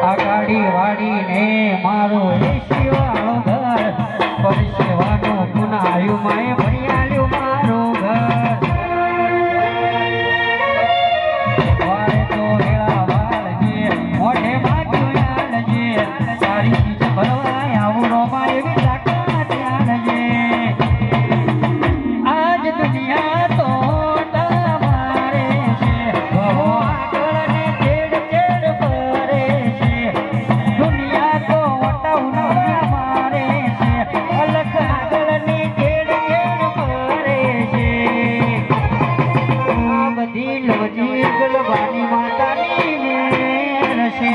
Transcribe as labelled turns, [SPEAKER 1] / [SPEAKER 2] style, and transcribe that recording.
[SPEAKER 1] આ ગાડી વાડીને મારું શિવાળો ઘર પરસેવાનું પુનાયું માએ ભણ્યાલ્યું મારું ઘર વારે તો હેળા વાળજે મોઢે માથું યાલજે તારી ચીજ ભરવા આવડો માએ વિચાકા ત્યાલજે આજ દુનિયા તો તમારે છે બહુ આગળને ચેડ ચેડ ફરે છે દુનિયા તો વટાવના મારે છે અલગ આગળની ચેડ ચેડ ફરે છે આ બધી લોજી ગલવાની માતાની મેર છે